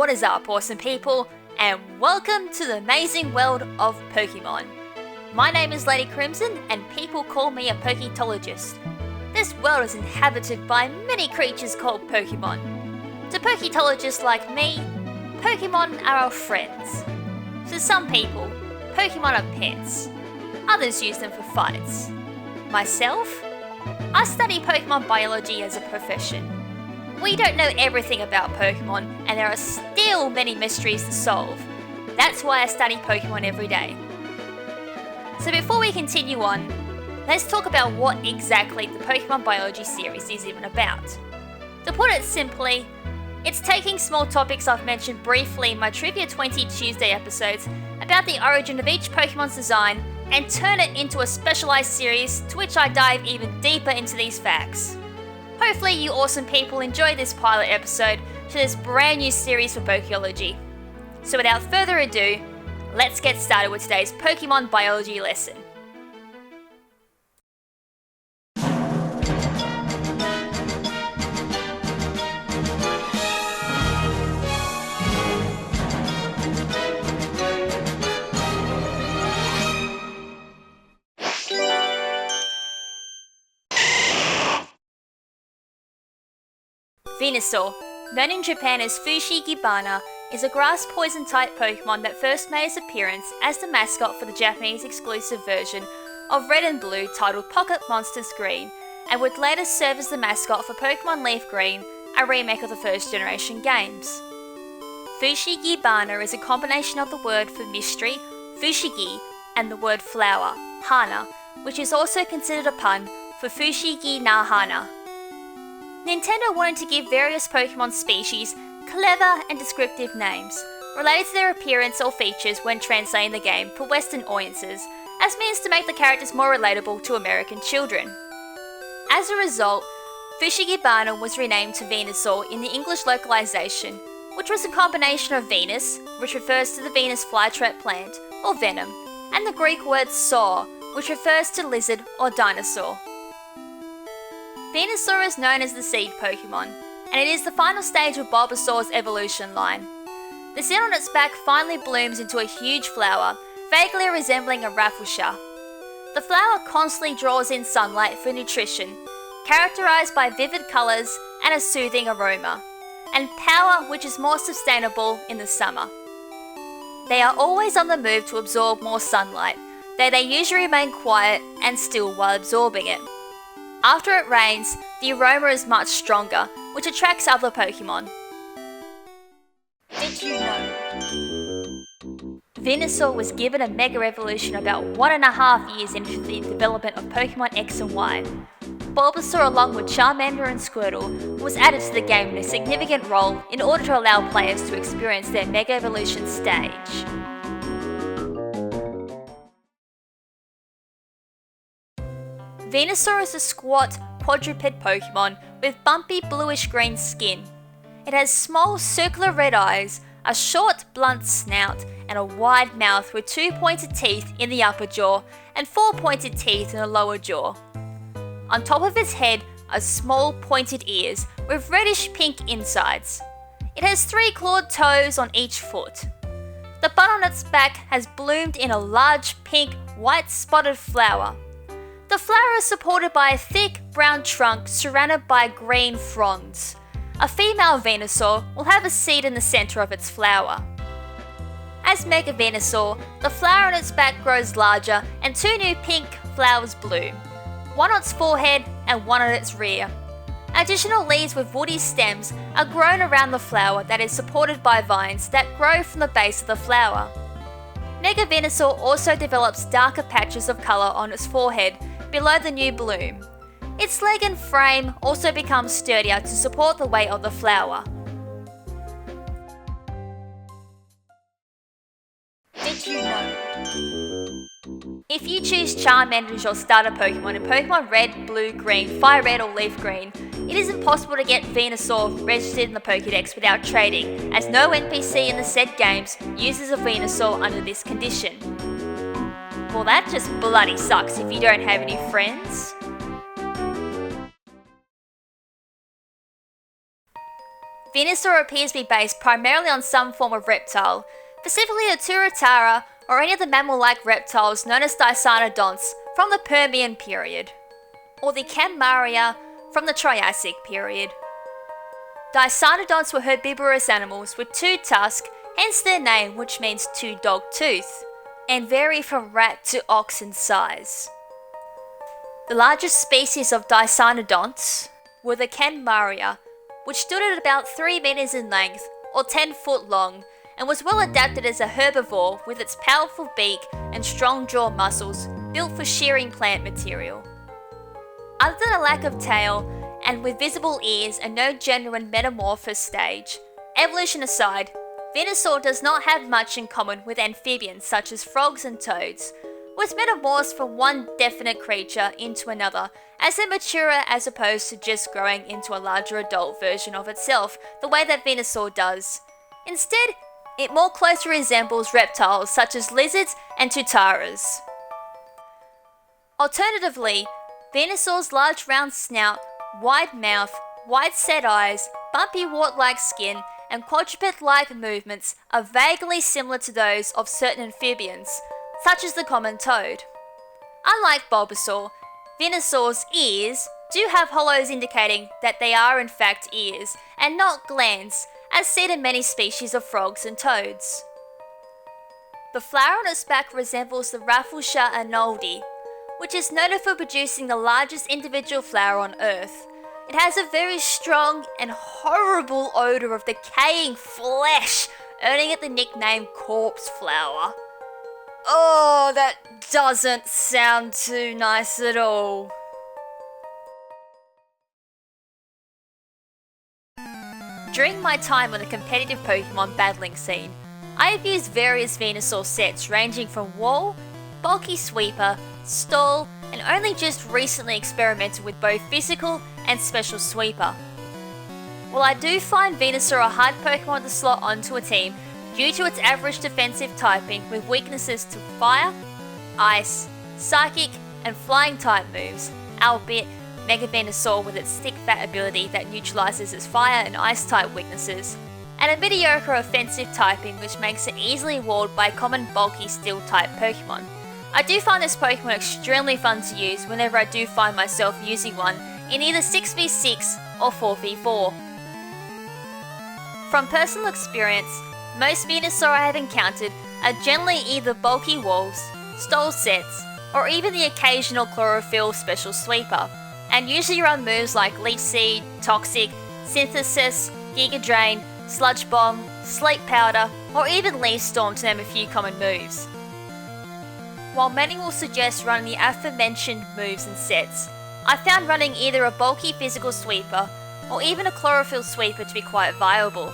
What is up, awesome people, and welcome to the amazing world of Pokemon. My name is Lady KrimZen, and people call me a Pokeologist. This world is inhabited by many creatures called Pokemon. To Pokeologists like me, Pokemon are our friends. To some people, Pokemon are pets. Others use them for fights. Myself? I study Pokemon biology as a profession. We don't know everything about Pokemon, and there are still many mysteries to solve. That's why I study Pokemon every day. So before we continue on, let's talk about what exactly the Pokemon Biology series is even about. To put it simply, it's taking small topics I've mentioned briefly in my Trivia 20 Tuesday episodes about the origin of each Pokemon's design and turn it into a specialized series to which I dive even deeper into these facts. Hopefully you awesome people enjoy this pilot episode to this brand new series for Pokeology. So without further ado, let's get started with today's Pokemon Biology lesson. Venusaur, known in Japan as Fushigibana, is a grass poison type Pokemon that first made its appearance as the mascot for the Japanese exclusive version of Red and Blue titled Pocket Monsters Green, and would later serve as the mascot for Pokemon Leaf Green, a remake of the first generation games. Fushigibana is a combination of the word for mystery, Fushigi, and the word flower, Hana, which is also considered a pun for Fushigi na Hana. Nintendo wanted to give various Pokemon species clever and descriptive names, related to their appearance or features when translating the game for Western audiences, as means to make the characters more relatable to American children. As a result, Fushigibana was renamed to Venusaur in the English localization, which was a combination of Venus, which refers to the Venus flytrap plant, or venom, and the Greek word saur, which refers to lizard or dinosaur. Venusaur is known as the seed Pokemon, and it is the final stage of Bulbasaur's evolution line. The seed on its back finally blooms into a huge flower, vaguely resembling a rafflesia. The flower constantly draws in sunlight for nutrition, characterized by vivid colors and a soothing aroma, and power which is more sustainable in the summer. They are always on the move to absorb more sunlight, though they usually remain quiet and still while absorbing it. After it rains, the aroma is much stronger, which attracts other Pokemon. Did you know? Venusaur was given a Mega Evolution about 1.5 years into the development of Pokemon X and Y. Bulbasaur, along with Charmander and Squirtle, was added to the game in a significant role in order to allow players to experience their Mega Evolution stage. Venusaur is a squat, quadruped Pokemon with bumpy bluish-green skin. It has small circular red eyes, a short, blunt snout, and a wide mouth with 2 pointed teeth in the upper jaw and 4 pointed teeth in the lower jaw. On top of its head are small pointed ears with reddish-pink insides. It has 3 clawed toes on each foot. The bud on its back has bloomed in a large pink, white spotted flower. The flower is supported by a thick, brown trunk surrounded by green fronds. A female Venusaur will have a seed in the centre of its flower. As Mega Venusaur, the flower on its back grows larger and 2 new pink flowers bloom, one on its forehead and one on its rear. Additional leaves with woody stems are grown around the flower that is supported by vines that grow from the base of the flower. Mega Venusaur also develops darker patches of colour on its forehead below the new bloom. Its leg and frame also become sturdier to support the weight of the flower. Did you know? If you choose Charmander as your starter Pokemon in Pokemon Red, Blue, Green, Fire Red or Leaf Green, it is impossible to get Venusaur registered in the Pokédex without trading, as no NPC in the said games uses a Venusaur under this condition. Well, that just bloody sucks if you don't have any friends. Venusaur appears to be based primarily on some form of reptile, specifically a Turatara or any of the mammal-like reptiles known as Dicynodonts from the Permian period, or the Cammaria from the Triassic period. Dicynodonts were herbivorous animals with two tusks, hence their name, which means two-dog tooth, and vary from rat to ox in size. The largest species of Dicynodonts were the Cammaria, which stood at about 3 meters in length, or 10 foot long, and was well adapted as a herbivore with its powerful beak and strong jaw muscles built for shearing plant material. Other than a lack of tail, and with visible ears and no genuine metamorphosis stage, evolution aside, Venusaur does not have much in common with amphibians such as frogs and toads, was metamorphosed from one definite creature into another as they mature as opposed to just growing into a larger adult version of itself the way that Venusaur does. Instead, it more closely resembles reptiles such as lizards and Tutaras. Alternatively, Venusaur's large round snout, wide mouth, wide set eyes, bumpy wart-like skin, and quadruped-like movements are vaguely similar to those of certain amphibians, such as the common toad. Unlike Bulbasaur, Venusaur's ears do have hollows indicating that they are in fact ears and not glands, as seen in many species of frogs and toads. The flower on its back resembles the Rafflesia arnoldi, which is noted for producing the largest individual flower on Earth. It has a very strong and horrible odour of decaying flesh, earning it the nickname corpse flower. Oh, that doesn't sound too nice at all. During my time on the competitive Pokemon battling scene, I have used various Venusaur sets ranging from Wall, Bulky Sweeper, Stall, and only just recently experimented with both Physical and Special Sweeper. While I do find Venusaur a hard Pokemon to slot onto a team due to its average defensive typing with weaknesses to Fire, Ice, Psychic, and Flying type moves, albeit Mega Venusaur with its Stick Fat ability that neutralizes its Fire and Ice type weaknesses, and a mediocre offensive typing which makes it easily walled by common bulky Steel type Pokemon. I do find this Pokemon extremely fun to use whenever I do find myself using one in either 6v6 or 4v4. From personal experience, most Venusaur I have encountered are generally either bulky walls, stall sets, or even the occasional chlorophyll special sweeper, and usually run moves like Leech Seed, Toxic, Synthesis, Giga Drain, Sludge Bomb, Sleep Powder, or even Leaf Storm to name a few common moves. While many will suggest running the aforementioned moves and sets, I found running either a bulky physical sweeper or even a chlorophyll sweeper to be quite viable,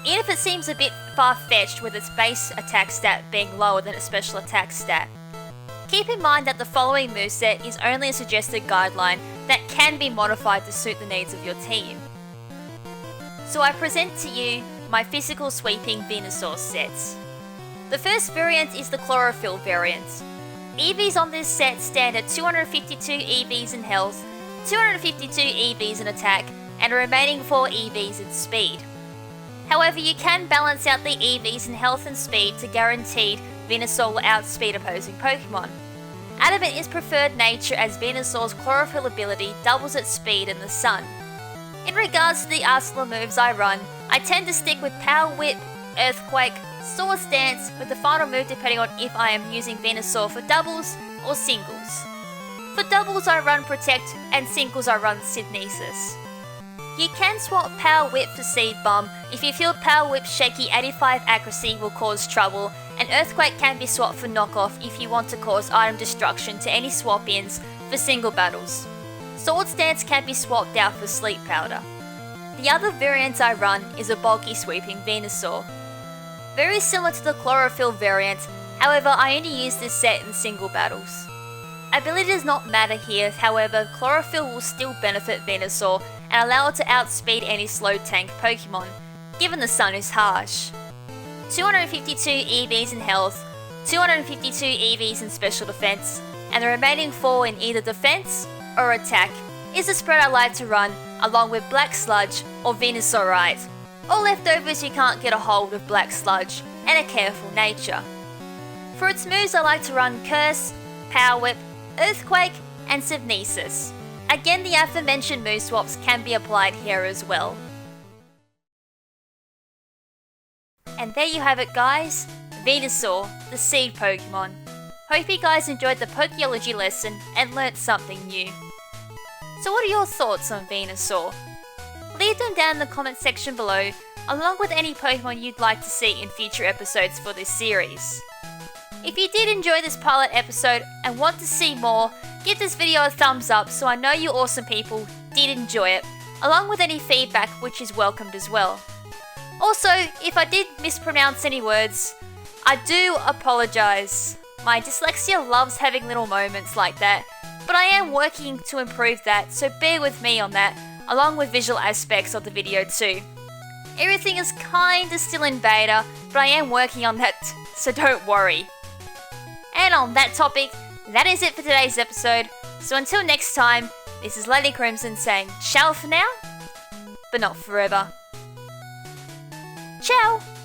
even if it seems a bit far-fetched with its base attack stat being lower than its special attack stat. Keep in mind that the following moveset is only a suggested guideline that can be modified to suit the needs of your team. So I present to you my physical sweeping Venusaur sets. The first variant is the chlorophyll variant. EVs on this set stand at 252 EVs in health, 252 EVs in attack, and a remaining 4 EVs in speed. However, you can balance out the EVs in health and speed to guaranteed Venusaur will outspeed opposing Pokemon. Adamant is preferred nature as Venusaur's chlorophyll ability doubles its speed in the sun. In regards to the arsenal moves I run, I tend to stick with Power Whip, Earthquake, Sword Stance, with the final move depending on if I am using Venusaur for doubles or singles. For doubles I run Protect and singles I run Synthesis. You can swap Power Whip for Seed Bomb if you feel Power Whip's shaky 85 accuracy will cause trouble, and Earthquake can be swapped for Knockoff if you want to cause item destruction to any swap-ins for single battles. Sword Stance can be swapped out for Sleep Powder. The other variant I run is a bulky sweeping Venusaur. Very similar to the chlorophyll variant, however I only use this set in single battles. Ability does not matter here, however chlorophyll will still benefit Venusaur and allow it to outspeed any slow tank Pokemon, given the sun is harsh. 252 EVs in health, 252 EVs in special defense, and the remaining 4 in either defense or attack is the spread I like to run along with Black Sludge or Venusaurite. or leftovers you can't get a hold of black sludge and a careful nature. For its moves I like to run Curse, Power Whip, Earthquake and Subnesis. Again, the aforementioned move swaps can be applied here as well. And there you have it guys, Venusaur, the seed Pokemon. Hope you guys enjoyed the Pokeology lesson and learnt something new. So what are your thoughts on Venusaur? Leave them down in the comment section below, along with any Pokemon you'd like to see in future episodes for this series. If you did enjoy this pilot episode and want to see more, give this video a thumbs up so I know you awesome people did enjoy it, along with any feedback which is welcomed as well. Also, if I did mispronounce any words, I do apologise. My dyslexia loves having little moments like that, but I am working to improve that, so bear with me on that, along with visual aspects of the video too. Everything is kinda still in beta, but I am working on that, so don't worry. And on that topic, that is it for today's episode, so until next time, this is Lady KrimZen saying ciao for now, but not forever. Ciao!